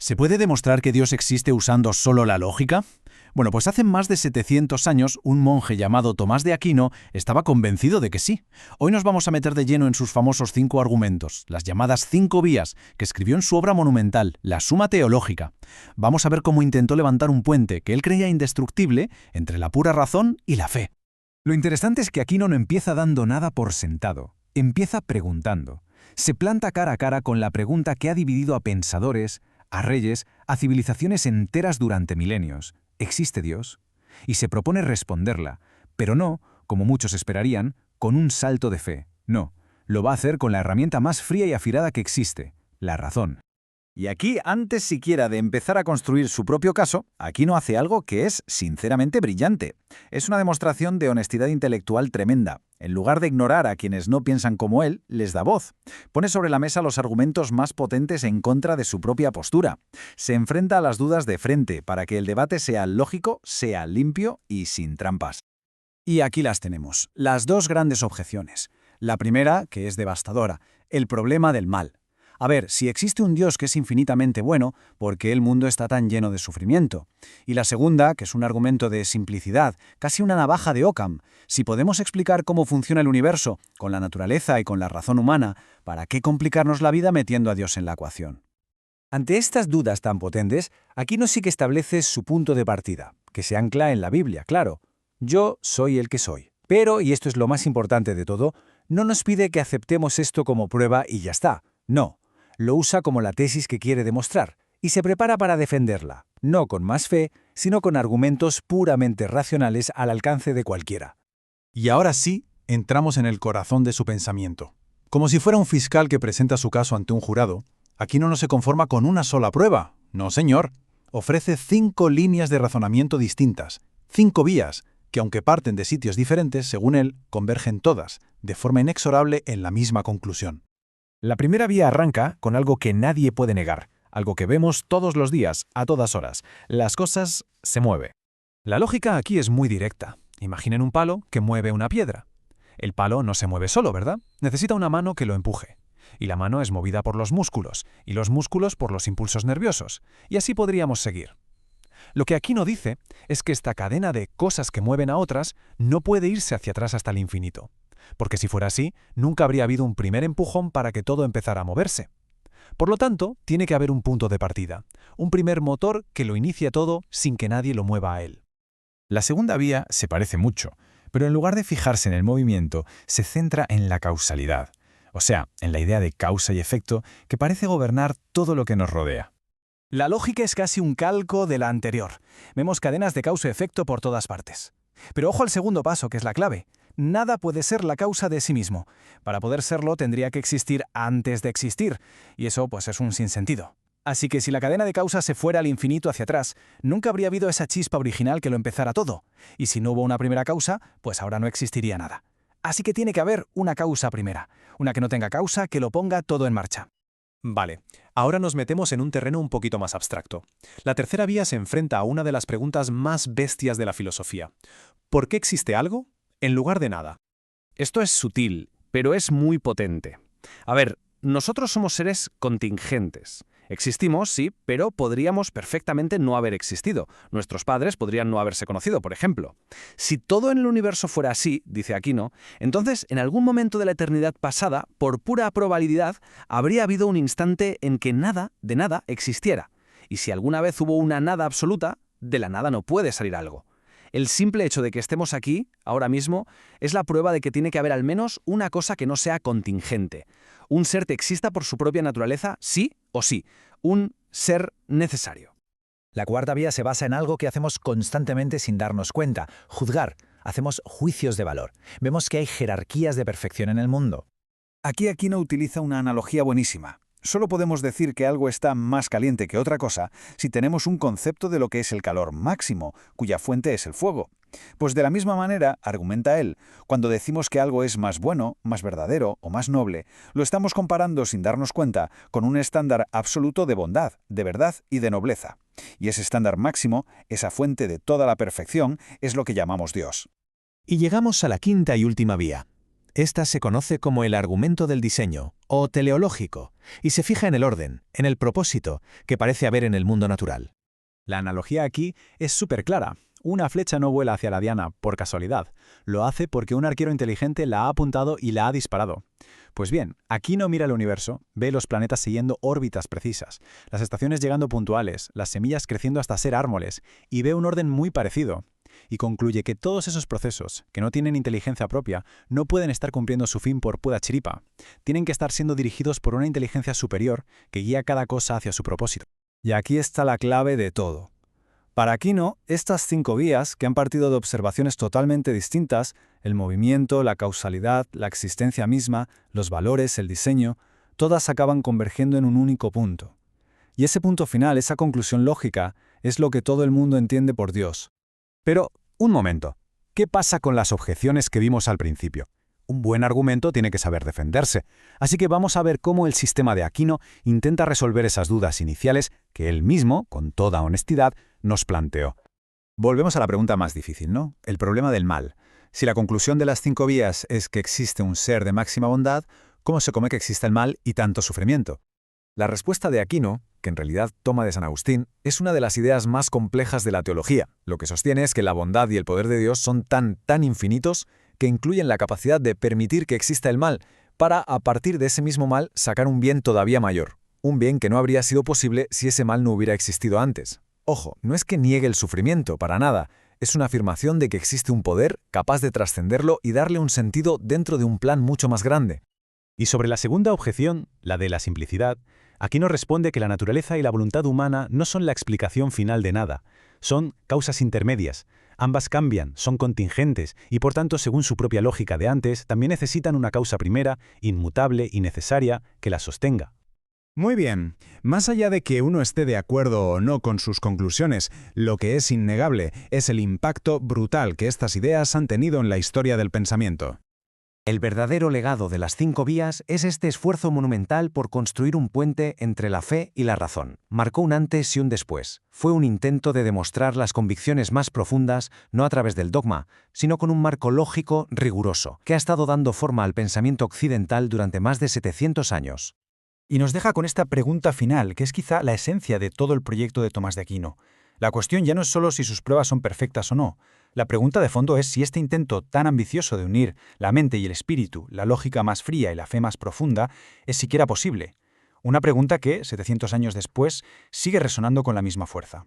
¿Se puede demostrar que Dios existe usando solo la lógica? Bueno, pues hace más de 700 años un monje llamado Tomás de Aquino estaba convencido de que sí. Hoy nos vamos a meter de lleno en sus famosos 5 argumentos, las llamadas 5 vías, que escribió en su obra monumental, La Suma Teológica. Vamos a ver cómo intentó levantar un puente que él creía indestructible entre la pura razón y la fe. Lo interesante es que Aquino no empieza dando nada por sentado, empieza preguntando. Se planta cara a cara con la pregunta que ha dividido a pensadores, a reyes, a civilizaciones enteras durante milenios. ¿Existe Dios? Y se propone responderla, pero no, como muchos esperarían, con un salto de fe. No, lo va a hacer con la herramienta más fría y afilada que existe, la razón. Y aquí, antes siquiera de empezar a construir su propio caso, Aquino hace algo que es sinceramente brillante. Es una demostración de honestidad intelectual tremenda. En lugar de ignorar a quienes no piensan como él, les da voz. Pone sobre la mesa los argumentos más potentes en contra de su propia postura. Se enfrenta a las dudas de frente para que el debate sea lógico, sea limpio y sin trampas. Y aquí las tenemos, las dos grandes objeciones. La primera, que es devastadora, el problema del mal. A ver, si existe un Dios que es infinitamente bueno, ¿por qué el mundo está tan lleno de sufrimiento? Y la segunda, que es un argumento de simplicidad, casi una navaja de Occam. Si podemos explicar cómo funciona el universo, con la naturaleza y con la razón humana, ¿para qué complicarnos la vida metiendo a Dios en la ecuación? Ante estas dudas tan potentes, Aquino sí que establece su punto de partida, que se ancla en la Biblia, claro. Yo soy el que soy. Pero, y esto es lo más importante de todo, no nos pide que aceptemos esto como prueba y ya está. No. Lo usa como la tesis que quiere demostrar, y se prepara para defenderla, no con más fe, sino con argumentos puramente racionales al alcance de cualquiera. Y ahora sí, entramos en el corazón de su pensamiento. Como si fuera un fiscal que presenta su caso ante un jurado, Aquino no se conforma con una sola prueba. No, señor. Ofrece 5 líneas de razonamiento distintas, 5 vías, que aunque parten de sitios diferentes, según él, convergen todas, de forma inexorable en la misma conclusión. La primera vía arranca con algo que nadie puede negar, algo que vemos todos los días, a todas horas. Las cosas se mueven. La lógica aquí es muy directa. Imaginen un palo que mueve una piedra. El palo no se mueve solo, ¿verdad? Necesita una mano que lo empuje. Y la mano es movida por los músculos, y los músculos por los impulsos nerviosos. Y así podríamos seguir. Lo que Aquino dice es que esta cadena de cosas que mueven a otras no puede irse hacia atrás hasta el infinito. Porque si fuera así, nunca habría habido un primer empujón para que todo empezara a moverse. Por lo tanto, tiene que haber un punto de partida, un primer motor que lo inicie todo sin que nadie lo mueva a él. La segunda vía se parece mucho, pero en lugar de fijarse en el movimiento, se centra en la causalidad, o sea, en la idea de causa y efecto que parece gobernar todo lo que nos rodea. La lógica es casi un calco de la anterior. Vemos cadenas de causa-efecto por todas partes. Pero ojo al segundo paso, que es la clave. Nada puede ser la causa de sí mismo. Para poder serlo tendría que existir antes de existir, y eso pues es un sinsentido. Así que si la cadena de causas se fuera al infinito hacia atrás, nunca habría habido esa chispa original que lo empezara todo. Y si no hubo una primera causa, pues ahora no existiría nada. Así que tiene que haber una causa primera, una que no tenga causa que lo ponga todo en marcha. Vale, ahora nos metemos en un terreno un poquito más abstracto. La tercera vía se enfrenta a una de las preguntas más bestias de la filosofía. ¿Por qué existe algo en lugar de nada? Esto es sutil, pero es muy potente. A ver, nosotros somos seres contingentes. Existimos, sí, pero podríamos perfectamente no haber existido. Nuestros padres podrían no haberse conocido, por ejemplo. Si todo en el universo fuera así, dice Aquino, entonces en algún momento de la eternidad pasada, por pura probabilidad, habría habido un instante en que nada de nada existiera. Y si alguna vez hubo una nada absoluta, de la nada no puede salir algo. El simple hecho de que estemos aquí, ahora mismo, es la prueba de que tiene que haber al menos una cosa que no sea contingente. Un ser que exista por su propia naturaleza, sí o sí. Un ser necesario. La cuarta vía se basa en algo que hacemos constantemente sin darnos cuenta: juzgar. Hacemos juicios de valor. Vemos que hay jerarquías de perfección en el mundo. Aquí Aquino utiliza una analogía buenísima. Solo podemos decir que algo está más caliente que otra cosa si tenemos un concepto de lo que es el calor máximo, cuya fuente es el fuego. Pues de la misma manera, argumenta él, cuando decimos que algo es más bueno, más verdadero o más noble, lo estamos comparando sin darnos cuenta con un estándar absoluto de bondad, de verdad y de nobleza. Y ese estándar máximo, esa fuente de toda la perfección, es lo que llamamos Dios. Y llegamos a la quinta y última vía. Esta se conoce como el argumento del diseño, o teleológico, y se fija en el orden, en el propósito, que parece haber en el mundo natural. La analogía aquí es súper clara. Una flecha no vuela hacia la diana por casualidad. Lo hace porque un arquero inteligente la ha apuntado y la ha disparado. Pues bien, Aquino mira el universo, ve los planetas siguiendo órbitas precisas, las estaciones llegando puntuales, las semillas creciendo hasta ser árboles, y ve un orden muy parecido. Y concluye que todos esos procesos, que no tienen inteligencia propia, no pueden estar cumpliendo su fin por pura chiripa. Tienen que estar siendo dirigidos por una inteligencia superior que guía cada cosa hacia su propósito. Y aquí está la clave de todo. Para Aquino, estas 5 vías, que han partido de observaciones totalmente distintas, el movimiento, la causalidad, la existencia misma, los valores, el diseño, todas acaban convergiendo en un único punto. Y ese punto final, esa conclusión lógica, es lo que todo el mundo entiende por Dios. Pero, un momento, ¿qué pasa con las objeciones que vimos al principio? Un buen argumento tiene que saber defenderse, así que vamos a ver cómo el sistema de Aquino intenta resolver esas dudas iniciales que él mismo, con toda honestidad, nos planteó. Volvemos a la pregunta más difícil, ¿no? El problema del mal. Si la conclusión de las 5 vías es que existe un ser de máxima bondad, ¿cómo se come que exista el mal y tanto sufrimiento? La respuesta de Aquino, que en realidad toma de San Agustín, es una de las ideas más complejas de la teología. Lo que sostiene es que la bondad y el poder de Dios son tan infinitos que incluyen la capacidad de permitir que exista el mal, para, a partir de ese mismo mal, sacar un bien todavía mayor. Un bien que no habría sido posible si ese mal no hubiera existido antes. Ojo, no es que niegue el sufrimiento, para nada. Es una afirmación de que existe un poder capaz de trascenderlo y darle un sentido dentro de un plan mucho más grande. Y sobre la segunda objeción, la de la simplicidad, Aquino responde que la naturaleza y la voluntad humana no son la explicación final de nada, son causas intermedias. Ambas cambian, son contingentes y por tanto, según su propia lógica de antes, también necesitan una causa primera, inmutable y necesaria, que las sostenga. Muy bien. Más allá de que uno esté de acuerdo o no con sus conclusiones, lo que es innegable es el impacto brutal que estas ideas han tenido en la historia del pensamiento. El verdadero legado de las 5 vías es este esfuerzo monumental por construir un puente entre la fe y la razón. Marcó un antes y un después. Fue un intento de demostrar las convicciones más profundas, no a través del dogma, sino con un marco lógico riguroso, que ha estado dando forma al pensamiento occidental durante más de 700 años. Y nos deja con esta pregunta final, que es quizá la esencia de todo el proyecto de Tomás de Aquino. La cuestión ya no es solo si sus pruebas son perfectas o no. La pregunta de fondo es si este intento tan ambicioso de unir la mente y el espíritu, la lógica más fría y la fe más profunda, es siquiera posible. Una pregunta que, 700 años después, sigue resonando con la misma fuerza.